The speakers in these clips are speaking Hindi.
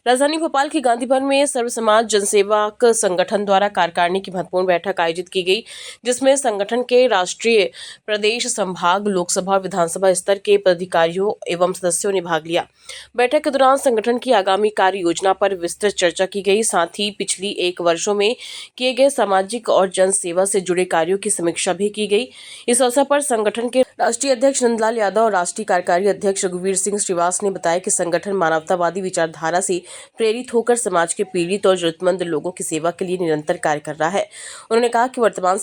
राजधानी भोपाल के गांधी भवन में सर्व समाज जनसेवक संगठन द्वारा कार्यकारिणी की महत्वपूर्ण बैठक आयोजित की गई, जिसमें संगठन के राष्ट्रीय, प्रदेश, संभाग, लोकसभा और विधानसभा स्तर के पदाधिकारियों एवं सदस्यों ने भाग लिया। बैठक के दौरान संगठन की आगामी कार्य योजना पर विस्तृत चर्चा की गई। साथ ही पिछली 1 वर्षों में किए गए सामाजिक और जन सेवा से जुड़े कार्यों की समीक्षा भी की गई। इस अवसर पर संगठन के राष्ट्रीय अध्यक्ष नंदलाल यादव और राष्ट्रीय कार्यकारी अध्यक्ष रघुवीर सिंह श्रीवास ने बताया कि संगठन मानवतावादी विचारधारा से प्रेरित होकर समाज के पीड़ित और जरूरतमंद लोगों की सेवा के लिए निरंतर कार्य कर रहा है। उन्होंने कहा कि वर्तमान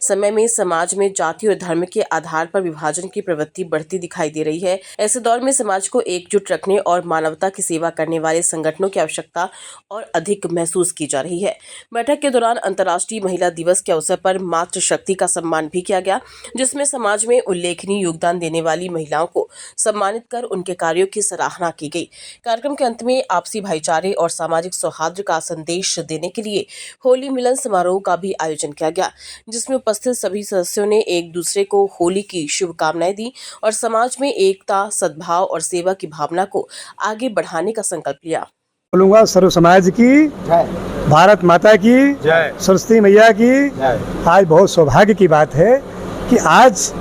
समय में समाज में जाति और धर्म के आधार पर विभाजन की प्रवृत्ति बढ़ती दिखाई दे रही है। ऐसे दौर में समाज को एकजुट रखने और मानवता की सेवा करने वाले संगठनों की आवश्यकता और अधिक महसूस की जा रही है। बैठक के दौरान अंतर्राष्ट्रीय महिला दिवस के अवसर पर मातृशक्ति का सम्मान भी किया गया, जिसमें समाज में उल्लेखनीय योगदान देने वाली महिलाओं को सम्मानित कर उनके कार्यों की सराहना की गई। कार्यक्रम के अंत में आपसी भाईचारे और सामाजिक सौहार्द का संदेश देने के लिए होली मिलन समारोह का भी आयोजन किया गया, जिसमें उपस्थित सभी सदस्यों ने एक दूसरे को होली की शुभकामनाएं दी और समाज में एकता, सद्भाव और सेवा की भावना को आगे बढ़ाने का संकल्प लिया। बोलूंगा सर्व समाज की जय, भारत माता की जय, सरस्वती मैया की जय। आज बहुत सौभाग्य की बात है कि आज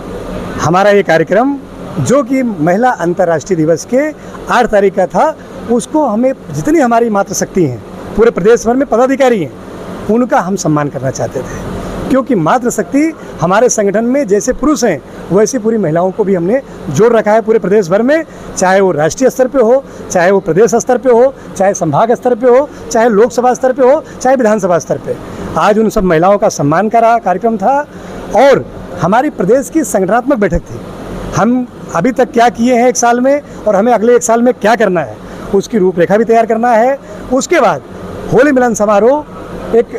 हमारा ये कार्यक्रम जो कि महिला अंतर्राष्ट्रीय दिवस के 8 तारीख का था, उसको हमें जितनी हमारी मातृशक्ति हैं, पूरे प्रदेश भर में पदाधिकारी हैं, उनका हम सम्मान करना चाहते थे, क्योंकि मातृशक्ति हमारे संगठन में जैसे पुरुष हैं वैसे पूरी महिलाओं को भी हमने जोड़ रखा है पूरे प्रदेश भर में, चाहे वो राष्ट्रीय स्तर पे हो, चाहे वो प्रदेश स्तर पे हो, चाहे संभाग स्तर पे हो, चाहे लोकसभा स्तर पे हो, चाहे विधानसभा स्तर पे। आज उन सब महिलाओं का सम्मान का कार्यक्रम था और हमारी प्रदेश की संगठनात्मक बैठक थी। हम अभी तक क्या किए हैं 1 साल में और हमें अगले 1 साल में क्या करना है, उसकी रूपरेखा भी तैयार करना है। उसके बाद होली मिलन समारोह एक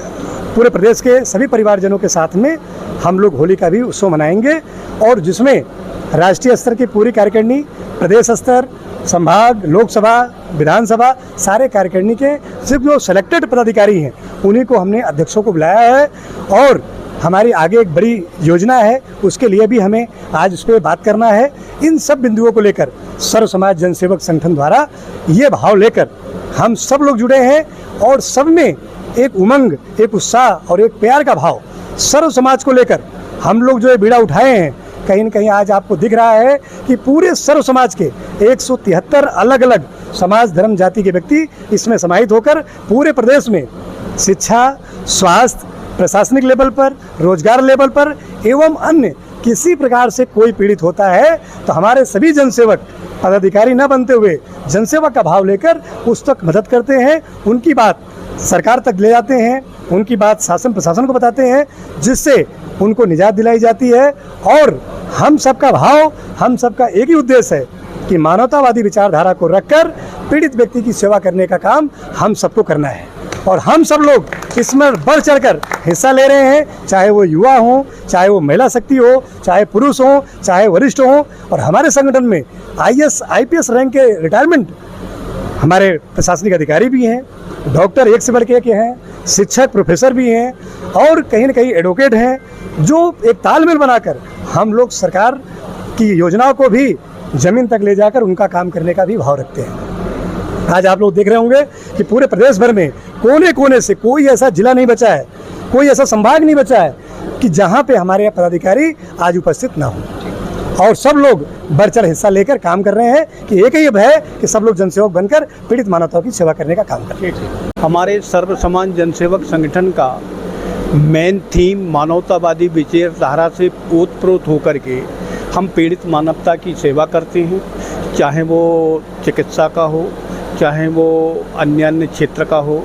पूरे प्रदेश के सभी परिवारजनों के साथ में हम लोग होली का भी उत्सव मनाएंगे और जिसमें राष्ट्रीय स्तर की पूरी कार्यकारिणी, प्रदेश स्तर, संभाग, लोकसभा, विधानसभा सारे कार्यकारिणी के सिर्फ जो सिलेक्टेड पदाधिकारी हैं उन्हीं को हमने अध्यक्षों को बुलाया है और हमारी आगे एक बड़ी योजना है, उसके लिए भी हमें आज उस पर बात करना है। इन सब बिंदुओं को लेकर सर्व समाज जनसेवक संगठन द्वारा ये भाव लेकर हम सब लोग जुड़े हैं और सब में एक उमंग, एक उत्साह और एक प्यार का भाव सर्व समाज को लेकर हम लोग जो ये बीड़ा उठाए हैं, कहीं न कहीं आज आपको दिख रहा है कि पूरे सर्व समाज के 173 अलग अलग समाज, धर्म, जाति के व्यक्ति इसमें समाहित होकर पूरे प्रदेश में शिक्षा, स्वास्थ्य, प्रशासनिक लेवल पर, रोजगार लेवल पर एवं अन्य किसी प्रकार से कोई पीड़ित होता है तो हमारे सभी जनसेवक पदाधिकारी न बनते हुए जनसेवक का भाव लेकर उस तक मदद करते हैं, उनकी बात सरकार तक ले जाते हैं, उनकी बात शासन प्रशासन को बताते हैं, जिससे उनको निजात दिलाई जाती है। और हम सबका भाव, हम सबका एक ही उद्देश्य है कि मानवतावादी विचारधारा को रखकर पीड़ित व्यक्ति की सेवा करने का काम हम सबको करना है और हम सब लोग इसमें बढ़ चढ़कर हिस्सा ले रहे हैं, चाहे वो युवा हों, चाहे वो महिला शक्ति हो, चाहे पुरुष हों, चाहे वरिष्ठ हों। और हमारे संगठन में IAS IPS रैंक के रिटायरमेंट हमारे प्रशासनिक अधिकारी भी हैं, डॉक्टर एक से बढ़ के हैं, शिक्षक, प्रोफेसर भी हैं और कहीं न कहीं एडवोकेट हैं, जो एक तालमेल बनाकर हम लोग सरकार की योजनाओं को भी ज़मीन तक ले जाकर उनका काम करने का भी भाव रखते हैं। आज आप लोग देख रहे होंगे कि पूरे प्रदेश भर में कोने कोने से कोई ऐसा जिला नहीं बचा है, कोई ऐसा संभाग नहीं बचा है कि जहां पे हमारे पदाधिकारी आज उपस्थित ना हो और सब लोग बढ़ चढ़ हिस्सा लेकर काम कर रहे हैं कि एक ही भय कि सब लोग जनसेवक बनकर पीड़ित मानवताओं की सेवा करने का काम करें। हमारे सर्व समाज जनसेवक संगठन का मेन थीम मानवतावादी विचारधारा से ओतप्रोत होकर के हम पीड़ित मानवता की सेवा करते हैं, चाहे वो चिकित्सा का हो, चाहे वो अन्य क्षेत्र का हो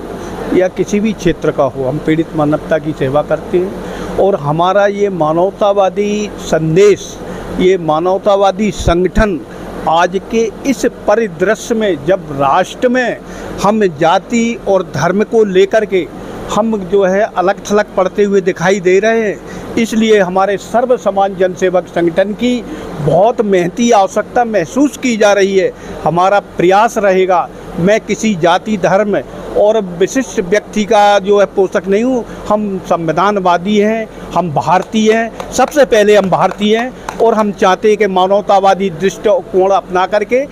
या किसी भी क्षेत्र का हो, हम पीड़ित मानवता की सेवा करते हैं। और हमारा ये मानवतावादी संदेश, ये मानवतावादी संगठन आज के इस परिदृश्य में, जब राष्ट्र में हम जाति और धर्म को लेकर के हम जो है अलग थलग पड़ते हुए दिखाई दे रहे हैं, इसलिए हमारे सर्व समाज जनसेवक संगठन की बहुत मेहनती आवश्यकता महसूस की जा रही है। हमारा प्रयास रहेगा, मैं किसी जाति, धर्म और विशिष्ट व्यक्ति का जो है पोषक नहीं हूँ, हम संविधानवादी हैं, हम भारतीय हैं, सबसे पहले हम भारतीय हैं और हम चाहते हैं कि मानवतावादी दृष्टिकोण अपना करके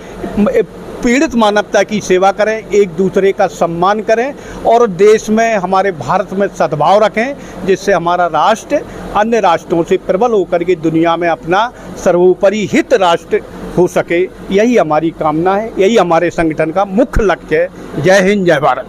पीड़ित मानवता की सेवा करें, एक दूसरे का सम्मान करें और देश में, हमारे भारत में सद्भाव रखें, जिससे हमारा राष्ट्र अन्य राष्ट्रों से प्रबल होकर के दुनिया में अपना सर्वोपरि हित राष्ट्र हो सके। यही हमारी कामना है, यही हमारे संगठन का मुख्य लक्ष्य है। जय हिंद, जय भारत।